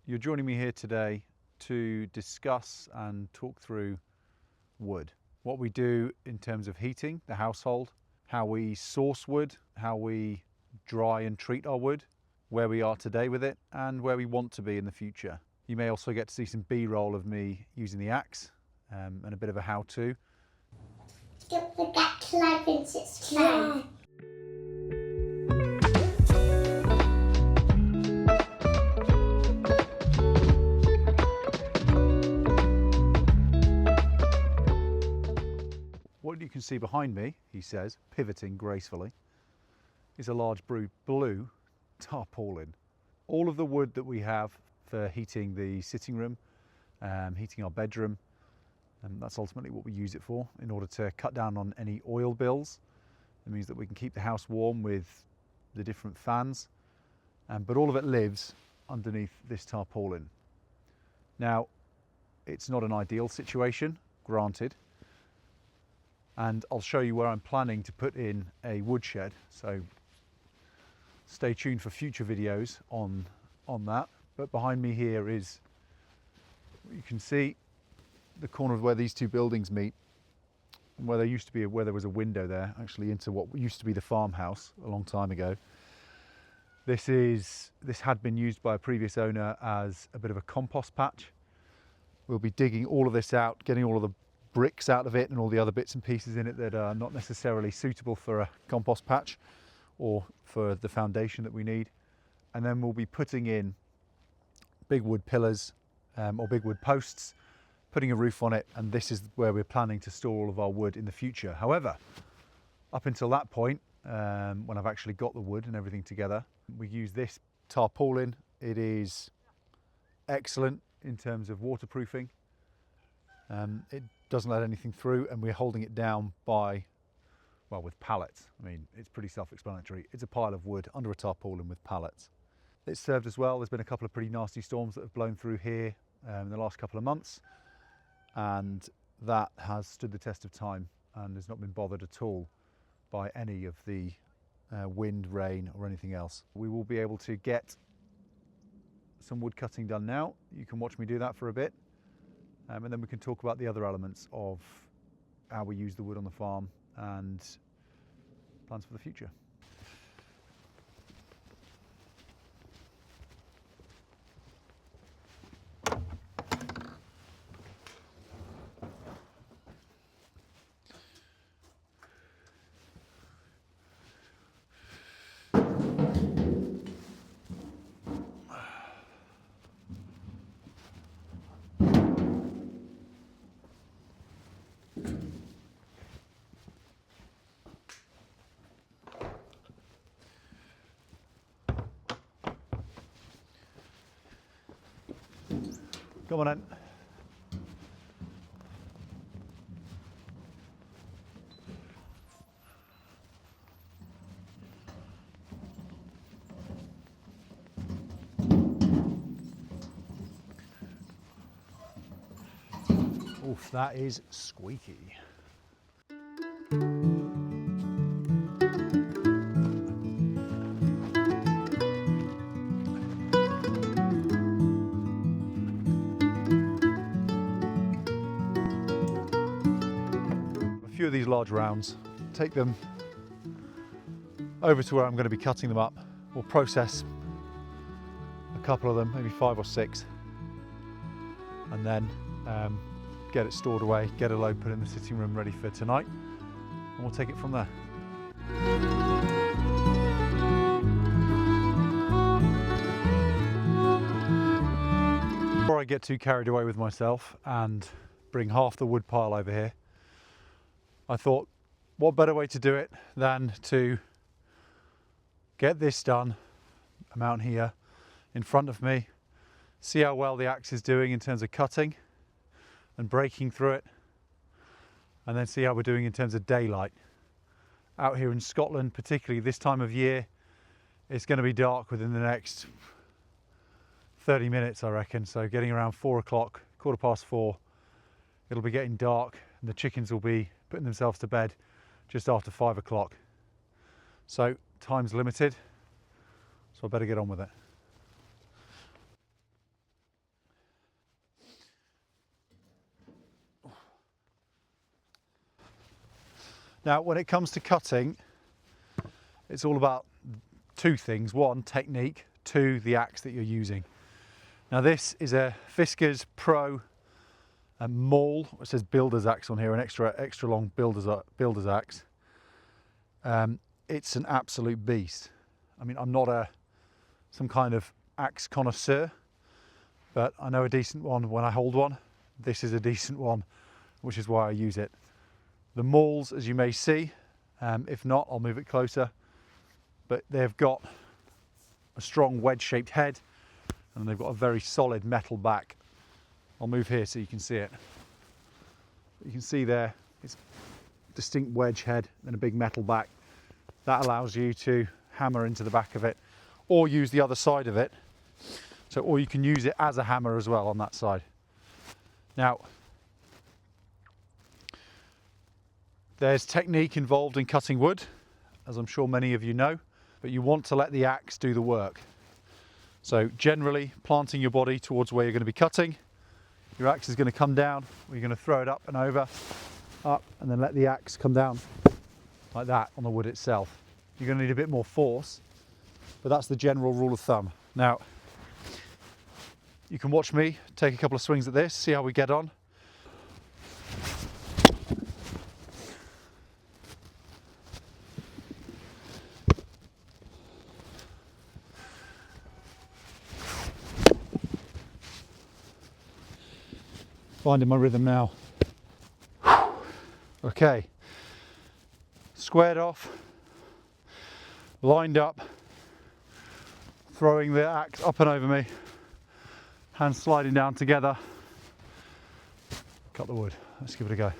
You're joining me here today to discuss and talk through wood. What we do in terms of heating the household, how we source wood, how we dry and treat our wood, where we are today with it, and where we want to be in the future. You may also get to see some B-roll of me using the axe and a bit of a how-to. Don't forget to like and subscribe. What you can see behind me, he says, pivoting gracefully, is a large blue tarpaulin. All of the wood that we have for heating the sitting room, heating our bedroom, and that's ultimately what we use it for, in order to cut down on any oil bills. It means that we can keep the house warm with the different fans, but all of it lives underneath this tarpaulin. Now, it's not an ideal situation, granted, and I'll show you where I'm planning to put in a woodshed, so stay tuned for future videos on that. But behind me here is, you can see the corner of where these two buildings meet, and where there was a window there actually into what used to be the farmhouse a long time ago. This had been used by a previous owner as a bit of a compost patch. We'll be digging all of this out, getting all of the bricks out of it and all the other bits and pieces in it that are not necessarily suitable for a compost patch or for the foundation that we need. And then we'll be putting in big wood pillars or big wood posts, putting a roof on it, and this is where we're planning to store all of our wood in the future. However, up until that point, when I've actually got the wood and everything together, we use this tarpaulin. It is excellent in terms of waterproofing. It doesn't let anything through, and we're holding it down with pallets. I mean, it's pretty self-explanatory. It's a pile of wood under a tarpaulin with pallets. It's served us well. There's been a couple of pretty nasty storms that have blown through here in the last couple of months, and that has stood the test of time and has not been bothered at all by any of the wind, rain or anything else. We will be able to get some wood cutting done now. You can watch me do that for a bit. And then we can talk about the other elements of how we use the wood on the farm and plans for the future. Come on in. Oof, that is squeaky. Of these large rounds, take them over to where I'm going to be cutting them up. We'll process a couple of them, maybe 5 or 6, and then get it stored away, get a load put in the sitting room ready for tonight, and we'll take it from there. Before I get too carried away with myself and bring half the wood pile over here, I thought, what better way to do it than to get this done, a mount here in front of me, see how well the axe is doing in terms of cutting and breaking through it, and then see how we're doing in terms of daylight. Out here in Scotland, particularly this time of year, it's going to be dark within the next 30 minutes, I reckon. So getting around 4 o'clock, 4:15, it'll be getting dark, and the chickens will be putting themselves to bed just after 5 o'clock. So time's limited, so I better get on with it. Now, when it comes to cutting, it's all about two things. One, technique. Two, the axe that you're using. Now, this is a Fiskars Pro maul. It says builder's axe on here, an extra long builder's axe. It's an absolute beast. I mean, I'm not some kind of axe connoisseur, but I know a decent one when I hold one. This is a decent one, which is why I use it. The mauls, as you may see, if not, I'll move it closer, but they've got a strong wedge-shaped head, and they've got a very solid metal back. I'll move here so you can see it. You can see there, it's distinct wedge head and a big metal back. That allows you to hammer into the back of it, or use the other side of it. So, or you can use it as a hammer as well on that side. Now, there's technique involved in cutting wood, as I'm sure many of you know, but you want to let the axe do the work. So generally, planting your body towards where you're going to be cutting, your axe is going to come down, or you're going to throw it up and over, up, and then let the axe come down like that on the wood itself. You're going to need a bit more force, but that's the general rule of thumb. Now, you can watch me take a couple of swings at this, see how we get on. Finding my rhythm now. Okay, squared off, lined up, throwing the axe up and over me, hands sliding down together, cut the wood. Let's give it a go.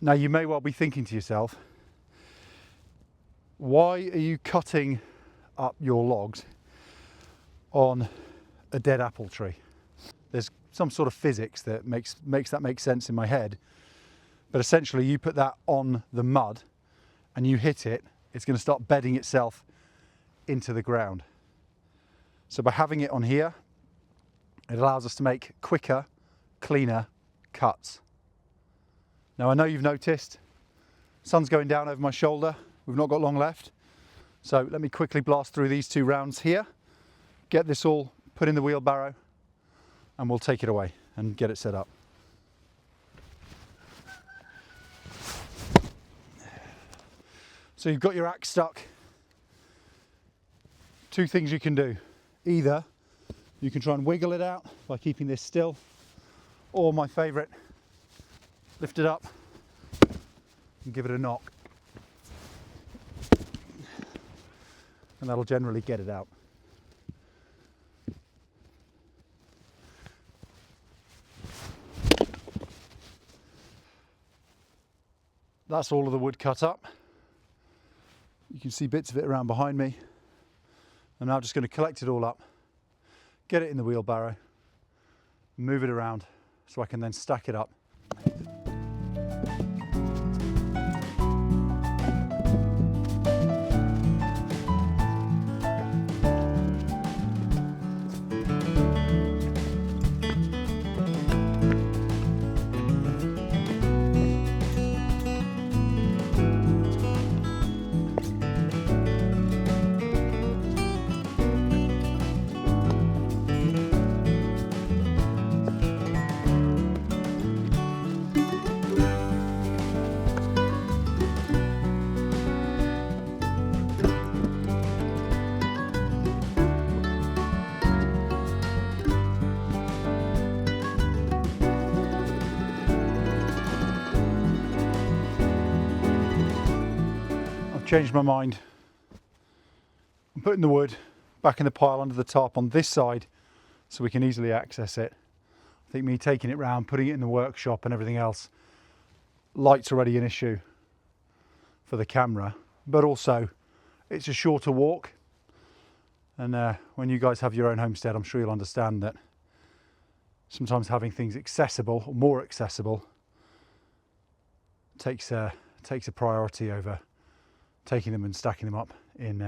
Now, you may well be thinking to yourself, why are you cutting up your logs on a dead apple tree? There's some sort of physics that makes that make sense in my head, but essentially you put that on the mud and you hit it, it's going to start bedding itself into the ground. So by having it on here, it allows us to make quicker, cleaner cuts. Now, I know you've noticed, sun's going down over my shoulder. We've not got long left. So let me quickly blast through these 2 rounds here, get this all put in the wheelbarrow, and we'll take it away and get it set up. So you've got your axe stuck. 2 things you can do. Either you can try and wiggle it out by keeping this still, or my favourite, lift it up and give it a knock. And that'll generally get it out. That's all of the wood cut up. You can see bits of it around behind me. I'm now just going to collect it all up, get it in the wheelbarrow, move it around so I can then stack it up. Changed my mind. I'm putting the wood back in the pile under the tarp on this side so we can easily access it. I think me taking it round, putting it in the workshop and everything else, light's already an issue for the camera, but also it's a shorter walk, and when you guys have your own homestead, I'm sure you'll understand that sometimes having things accessible or more accessible takes a priority over taking them and stacking them up in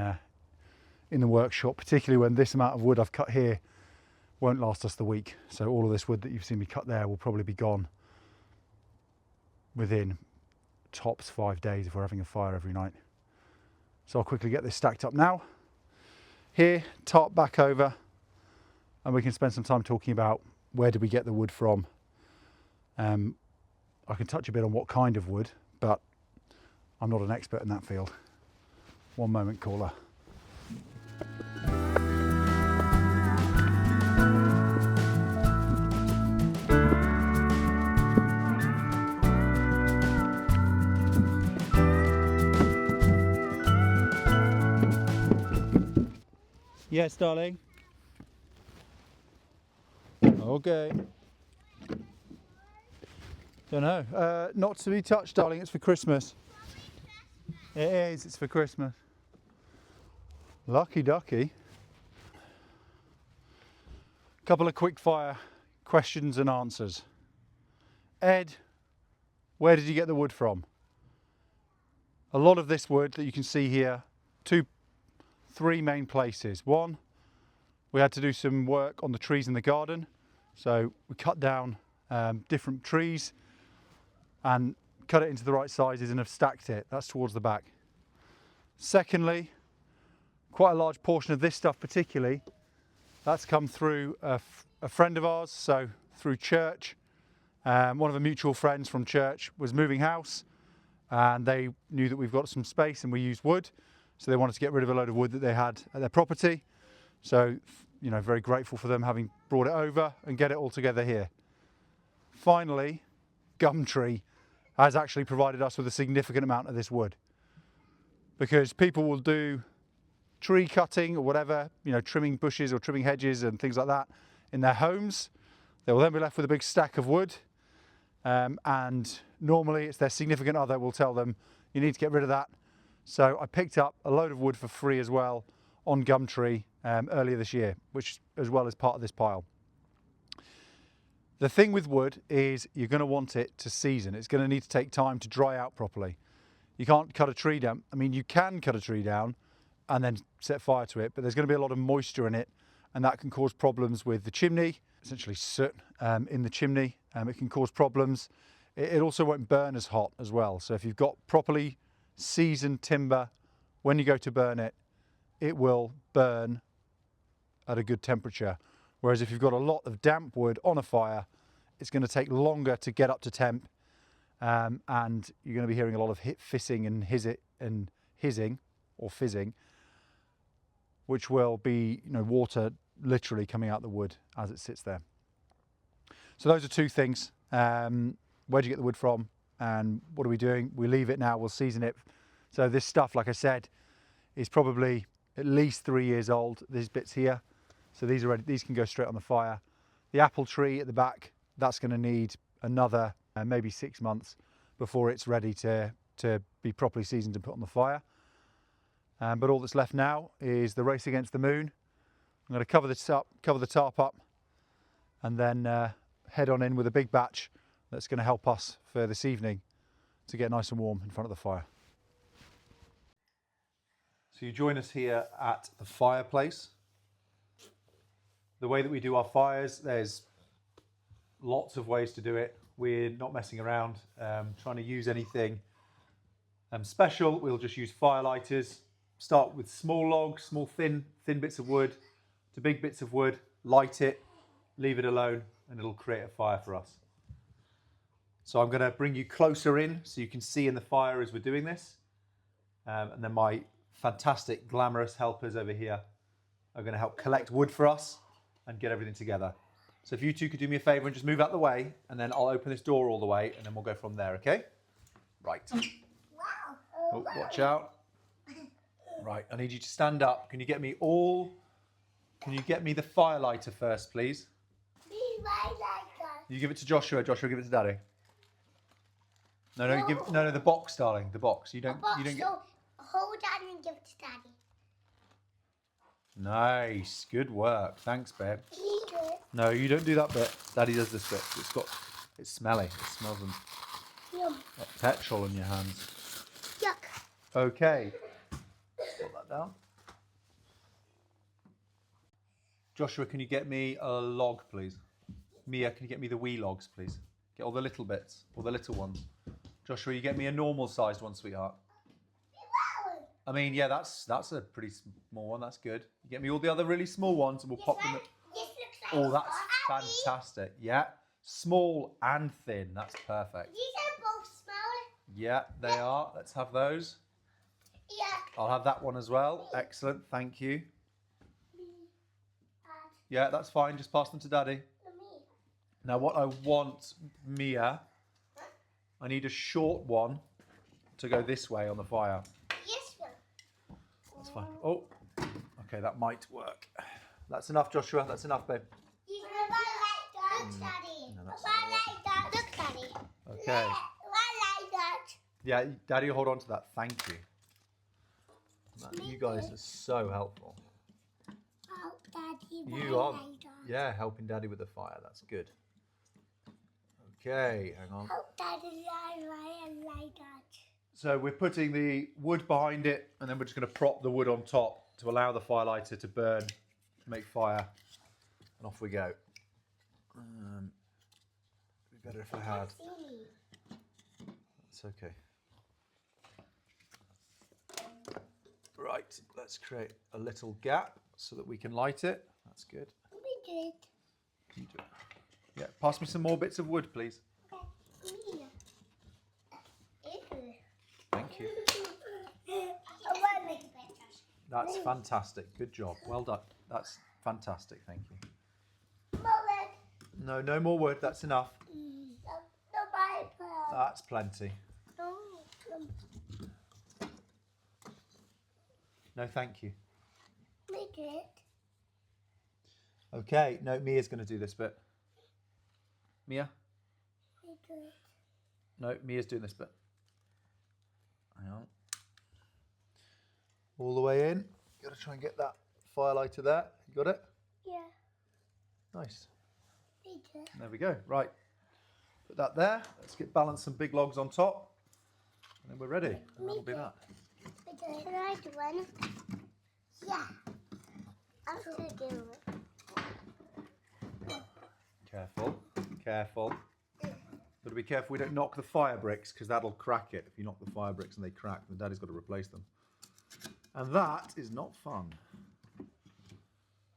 the workshop, particularly when this amount of wood I've cut here won't last us the week. So all of this wood that you've seen me cut there will probably be gone within tops 5 days if we're having a fire every night. So I'll quickly get this stacked up now. Here, tarp back over, and we can spend some time talking about where did we get the wood from. I can touch a bit on what kind of wood, but I'm not an expert in that field. One moment, caller. Yes, darling. Okay. Don't know. Not to be touched, darling. It's for Christmas. It is. It's for Christmas. Lucky ducky. Couple of quick fire questions and answers. Ed, where did you get the wood from? A lot of this wood that you can see here, three main places. One, we had to do some work on the trees in the garden. So we cut down different trees and cut it into the right sizes and have stacked it. That's towards the back. Secondly, quite a large portion of this stuff particularly, that's come through a friend of ours, so through church. One of the mutual friends from church was moving house and they knew that we've got some space and we use wood. So they wanted to get rid of a load of wood that they had at their property. So, you know, very grateful for them having brought it over and get it all together here. Finally, Gumtree has actually provided us with a significant amount of this wood, because people will do tree cutting or whatever, you know, trimming bushes or trimming hedges and things like that in their homes. They will then be left with a big stack of wood, and normally it's their significant other will tell them, you need to get rid of that. So I picked up a load of wood for free as well on Gumtree earlier this year, which as well as part of this pile. The thing with wood is you're going to want it to season. It's going to need to take time to dry out properly. You can't cut a tree down. I mean, you can cut a tree down and then set fire to it, but there's going to be a lot of moisture in it, and that can cause problems with the chimney, essentially soot in the chimney. It can cause problems. It also won't burn as hot as well. So if you've got properly seasoned timber, when you go to burn it, it will burn at a good temperature. Whereas if you've got a lot of damp wood on a fire, it's going to take longer to get up to temp, and you're going to be hearing a lot of hissing and hissing or fizzing, which will be, you know, water literally coming out the wood as it sits there. So those are two things. Where do you get the wood from, and what are we doing? We leave it now, we'll season it. So this stuff, like I said, is probably at least 3 years old. These bits here, so these are ready. These can go straight on the fire. The apple tree at the back, that's going to need another maybe 6 months before it's ready to be properly seasoned and put on the fire. But all that's left now is the race against the moon. I'm going to cover this up, cover the tarp up, and then head on in with a big batch that's going to help us for this evening to get nice and warm in front of the fire. So you join us here at the fireplace. The way that we do our fires, there's lots of ways to do it. We're not messing around, trying to use anything special. We'll just use fire lighters. Start with small logs, small thin bits of wood to big bits of wood, light it, leave it alone, and it'll create a fire for us. So I'm going to bring you closer in so you can see in the fire as we're doing this. And then my fantastic, glamorous helpers over here are going to help collect wood for us and get everything together. So if you two could do me a favour and just move out the way, and then I'll open this door all the way, and then we'll go from there, okay? Right. Oh, watch out. Right, I need you to stand up. Can you get me the fire lighter first, please? You give it to Joshua. Joshua, give it to Daddy. No, the box, darling, the box. You don't get. Hold Daddy and give it to Daddy. Nice, good work. Thanks, babe. No, you don't do that bit. Daddy does this bit. It's smelly. It smells of Yum. petrol in your hands. Yuck. Okay. Put that down. Joshua, can you get me a log, please? Mia, can you get me the wee logs, please? Get all the little bits, all the little ones. Joshua, you get me a normal sized one, sweetheart. I mean, yeah, that's a pretty small one. That's good. You get me all the other really small ones, and we'll pop them. Oh, that's fantastic. Yeah, small and thin. That's perfect. These are both small. Yeah, they are. Let's have those. Yeah. I'll have that one as well. Excellent. Thank you. Yeah, that's fine. Just pass them to Daddy. Now, what I want, Mia, I need a short one to go this way on the fire. Yes, one. That's fine. Oh, okay, that might work. That's enough, Joshua. That's enough, babe. Look, Daddy. No, that's One like that. Look, Daddy. Okay. One like that. Yeah, Daddy, hold on to that. Thank you. You guys are so helpful. Oh, Daddy. You are, yeah, helping Daddy with the fire. That's good. Okay, hang on. Oh, Daddy, I like that. So we're putting the wood behind it, and then we're just going to prop the wood on top to allow the firelighter to burn, to make fire, and off we go. It'd be better if I had. That's okay. Right, let's create a little gap so that we can light it. That's good. We did. Can you do it? Yeah, pass me some more bits of wood, please. Thank you. That's fantastic. Good job. Well done. That's fantastic. Thank you. No, no more wood. That's enough. That's plenty. No, thank you. Okay. No, Mia's going to do this bit. Mia? No, Mia's doing this bit. Hang on. All the way in. Got to try and get that firelighter there. You got it? Yeah. Nice. There we go. Right. Put that there. Let's balance some big logs on top. And then we're ready. And that'll be that. Can I do one? Yeah. I'm going to do it. Careful. Careful. Got to be careful we don't knock the fire bricks, because that'll crack it. If you knock the fire bricks and they crack, then Daddy's got to replace them. And that is not fun.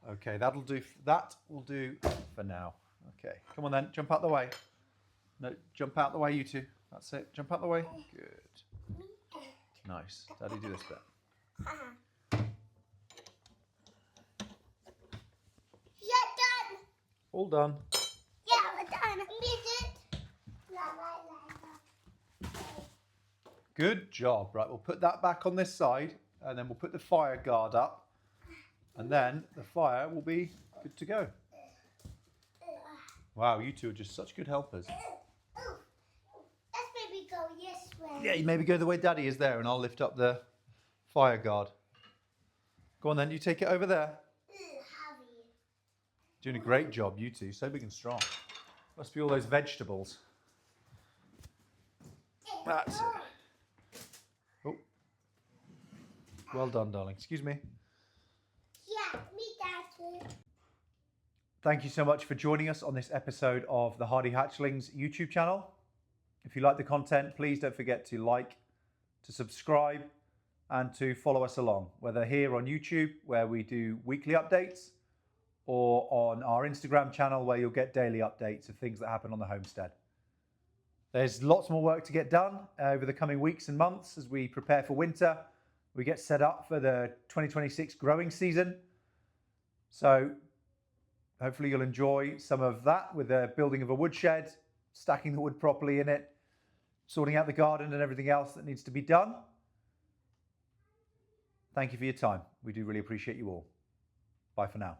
Okay, that'll do. That will do for now. Okay, come on then, jump out the way. No, jump out the way, you two. That's it. Jump out the way. Good. Nice. Daddy, do this bit. Yeah, done. All done. Yeah, we're done. We did. Good job. Right, we'll put that back on this side, and then we'll put the fire guard up, and then the fire will be good to go. Wow, you two are just such good helpers. Let's maybe go this way. Yeah, you maybe go the way Daddy is there, and I'll lift up the fire guard. Go on then, you take it over there. Heavy. Doing a great job, you two. So big and strong. Must be all those vegetables. That's it. Oh. Well done, darling. Excuse me. Yeah, me, Daddy. Thank you so much for joining us on this episode of the Hardy Hatchlings YouTube channel. If you like the content, please don't forget to like, to subscribe, and to follow us along, whether here on YouTube, where we do weekly updates, or on our Instagram channel, where you'll get daily updates of things that happen on the homestead. There's lots more work to get done over the coming weeks and months as we prepare for winter. We get set up for the 2026 growing season. So hopefully you'll enjoy some of that with the building of a woodshed, stacking the wood properly in it, sorting out the garden and everything else that needs to be done. Thank you for your time. We do really appreciate you all. Bye for now.